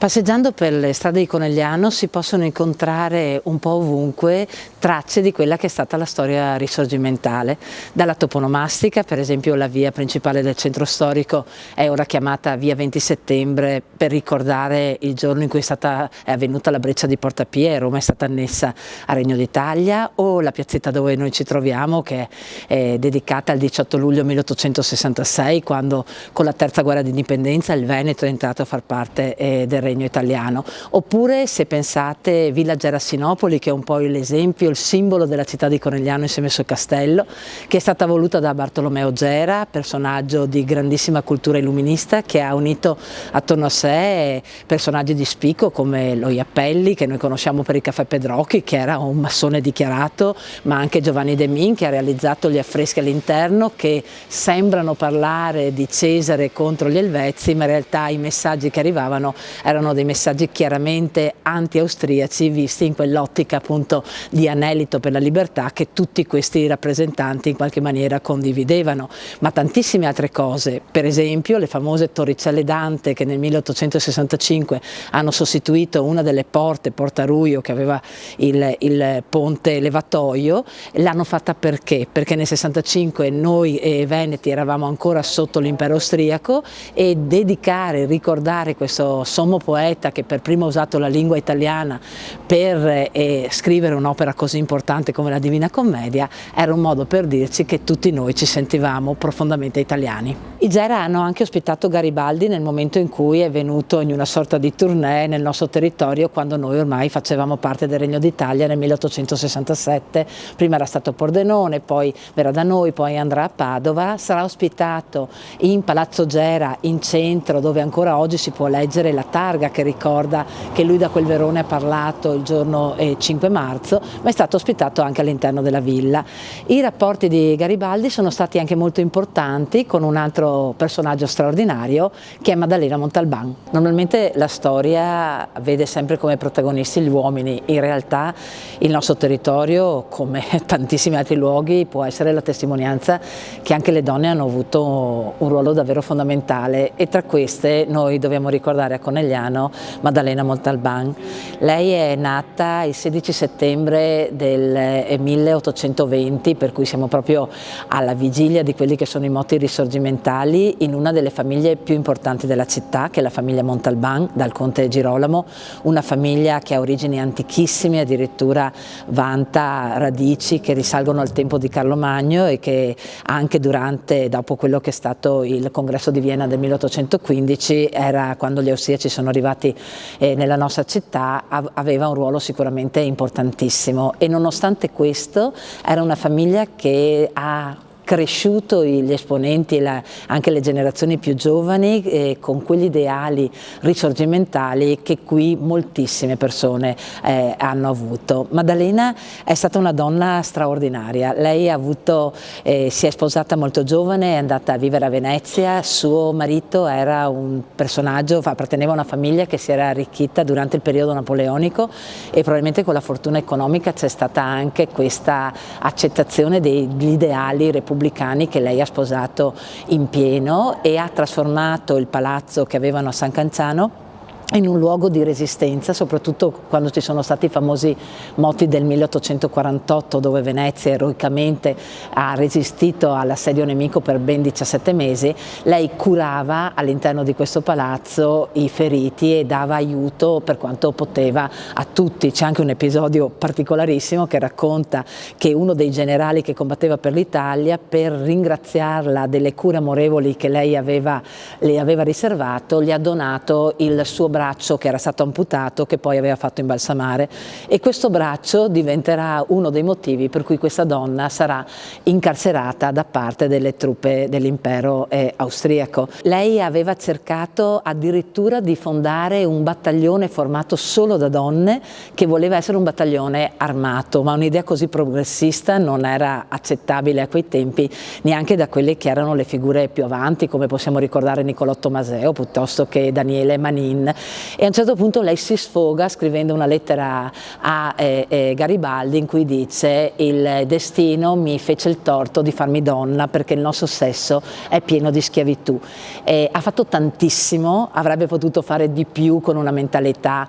Passeggiando per le strade di Conegliano si possono incontrare un po' ovunque tracce di quella che è stata la storia risorgimentale. Dalla toponomastica, per esempio la via principale del centro storico è ora chiamata via 20 settembre per ricordare il giorno in cui è avvenuta la breccia di Porta Pia e Roma è stata annessa al Regno d'Italia, o la piazzetta dove noi ci troviamo che è dedicata al 18 luglio 1866, quando con la terza guerra d'indipendenza il Veneto è entrato a far parte del Regno italiano. Oppure, se pensate, Villa Gerasinopoli, che è un po' l'esempio, il simbolo della città di Conegliano insieme al suo castello, che è stata voluta da Bartolomeo Gera, personaggio di grandissima cultura illuminista che ha unito attorno a sé personaggi di spicco come lo Iapelli, che noi conosciamo per il Caffè Pedrocchi, che era un massone dichiarato, ma anche Giovanni de Min, che ha realizzato gli affreschi all'interno che sembrano parlare di Cesare contro gli Elvezi, ma in realtà i messaggi che arrivavano erano dei messaggi chiaramente anti-austriaci, visti in quell'ottica appunto di anelito per la libertà che tutti questi rappresentanti in qualche maniera condividevano. Ma tantissime altre cose, per esempio le famose torricelle Dante, che nel 1865 hanno sostituito una delle porte, Porta Ruio, che aveva il ponte levatoio, l'hanno fatta perché? Perché nel 65 noi veneti eravamo ancora sotto l'impero austriaco, e dedicare, ricordare questo sommo poeta che per primo ha usato la lingua italiana per scrivere un'opera così importante come la Divina Commedia era un modo per dirci che tutti noi ci sentivamo profondamente italiani. I Gera hanno anche ospitato Garibaldi nel momento in cui è venuto in una sorta di tournée nel nostro territorio, quando noi ormai facevamo parte del Regno d'Italia nel 1867. Prima era stato a Pordenone, poi verrà da noi, poi andrà a Padova. Sarà ospitato in Palazzo Gera in centro, dove ancora oggi si può leggere la targa che ricorda che lui da quel Verone ha parlato il giorno 5 marzo, ma è stato ospitato anche all'interno della villa. I rapporti di Garibaldi sono stati anche molto importanti con un altro personaggio straordinario che è Maddalena Montalban. Normalmente la storia vede sempre come protagonisti gli uomini, in realtà il nostro territorio, come tantissimi altri luoghi, può essere la testimonianza che anche le donne hanno avuto un ruolo davvero fondamentale, e tra queste noi dobbiamo ricordare a Conegliano Maddalena Montalban. Lei è nata il 16 settembre del 1820, per cui siamo proprio alla vigilia di quelli che sono i moti risorgimentali, in una delle famiglie più importanti della città, che è la famiglia Montalban, dal conte Girolamo, una famiglia che ha origini antichissime, addirittura vanta radici che risalgono al tempo di Carlo Magno, e che anche dopo quello che è stato il congresso di Vienna del 1815, era quando gli austriaci sono arrivati nella nostra città, aveva un ruolo sicuramente importantissimo, e nonostante questo era una famiglia che ha cresciuto gli esponenti e anche le generazioni più giovani con quegli ideali risorgimentali che qui moltissime persone hanno avuto. Maddalena è stata una donna straordinaria. Lei si è sposata molto giovane, è andata a vivere a Venezia. Suo marito era un personaggio, apparteneva a una famiglia che si era arricchita durante il periodo napoleonico, e probabilmente con la fortuna economica c'è stata anche questa accettazione degli ideali repubblicani che lei ha sposato in pieno, e ha trasformato il palazzo che avevano a San Canciano in un luogo di resistenza, soprattutto quando ci sono stati i famosi moti del 1848, dove Venezia eroicamente ha resistito all'assedio nemico per ben 17 mesi. Lei curava all'interno di questo palazzo i feriti e dava aiuto per quanto poteva a tutti. C'è anche un episodio particolarissimo che racconta che uno dei generali che combatteva per l'Italia, per ringraziarla delle cure amorevoli che le aveva riservato, gli ha donato il suo braccio che era stato amputato, che poi aveva fatto imbalsamare, e questo braccio diventerà uno dei motivi per cui questa donna sarà incarcerata da parte delle truppe dell'impero austriaco. Lei aveva cercato addirittura di fondare un battaglione formato solo da donne, che voleva essere un battaglione armato, ma un'idea così progressista non era accettabile a quei tempi neanche da quelle che erano le figure più avanti, come possiamo ricordare Niccolò Tommaseo piuttosto che Daniele Manin, E a un certo punto lei si sfoga scrivendo una lettera a Garibaldi in cui dice: il destino mi fece il torto di farmi donna perché il nostro sesso è pieno di schiavitù. Ha fatto tantissimo, avrebbe potuto fare di più con una mentalità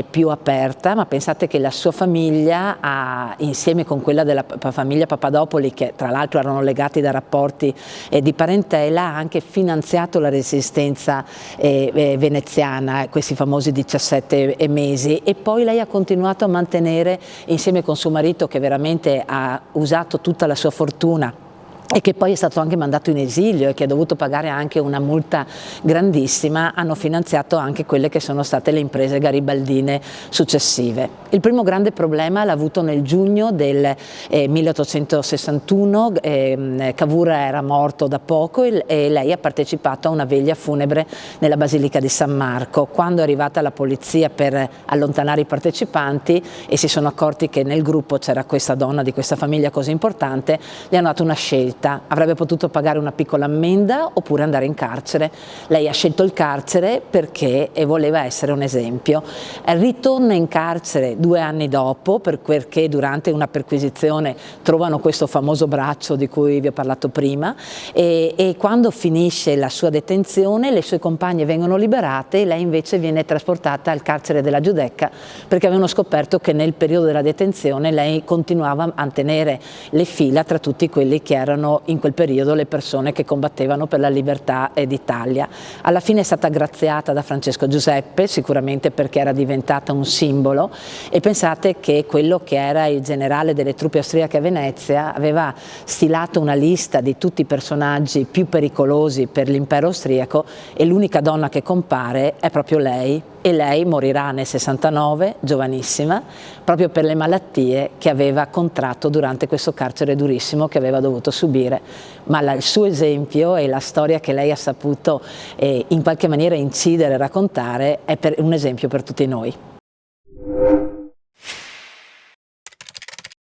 più aperta, ma pensate che la sua famiglia, insieme con quella della famiglia Papadopoli, che tra l'altro erano legati da rapporti di parentela, ha anche finanziato la resistenza veneziana, questi famosi 17 mesi, e poi lei ha continuato a mantenere, insieme con suo marito, che veramente ha usato tutta la sua fortuna e che poi è stato anche mandato in esilio e che ha dovuto pagare anche una multa grandissima, hanno finanziato anche quelle che sono state le imprese garibaldine successive. Il primo grande problema l'ha avuto nel giugno del 1861, Cavour era morto da poco e lei ha partecipato a una veglia funebre nella Basilica di San Marco. Quando è arrivata la polizia per allontanare i partecipanti e si sono accorti che nel gruppo c'era questa donna di questa famiglia così importante, gli hanno dato una scelta. Avrebbe potuto pagare una piccola ammenda oppure andare in carcere. Lei ha scelto il carcere perché voleva essere un esempio. Ritorna in carcere 2 anni dopo perché durante una perquisizione trovano questo famoso braccio di cui vi ho parlato prima e quando finisce la sua detenzione le sue compagne vengono liberate e lei invece viene trasportata al carcere della Giudecca perché avevano scoperto che nel periodo della detenzione lei continuava a tenere le fila tra tutti quelli che erano in quel periodo le persone che combattevano per la libertà d'Italia. Alla fine è stata graziata da Francesco Giuseppe, sicuramente perché era diventata un simbolo, e pensate che quello che era il generale delle truppe austriache a Venezia aveva stilato una lista di tutti i personaggi più pericolosi per l'impero austriaco e l'unica donna che compare è proprio lei. E lei morirà nel 69, giovanissima, proprio per le malattie che aveva contratto durante questo carcere durissimo che aveva dovuto subire. Ma il suo esempio e la storia che lei ha saputo in qualche maniera incidere e raccontare è un esempio per tutti noi.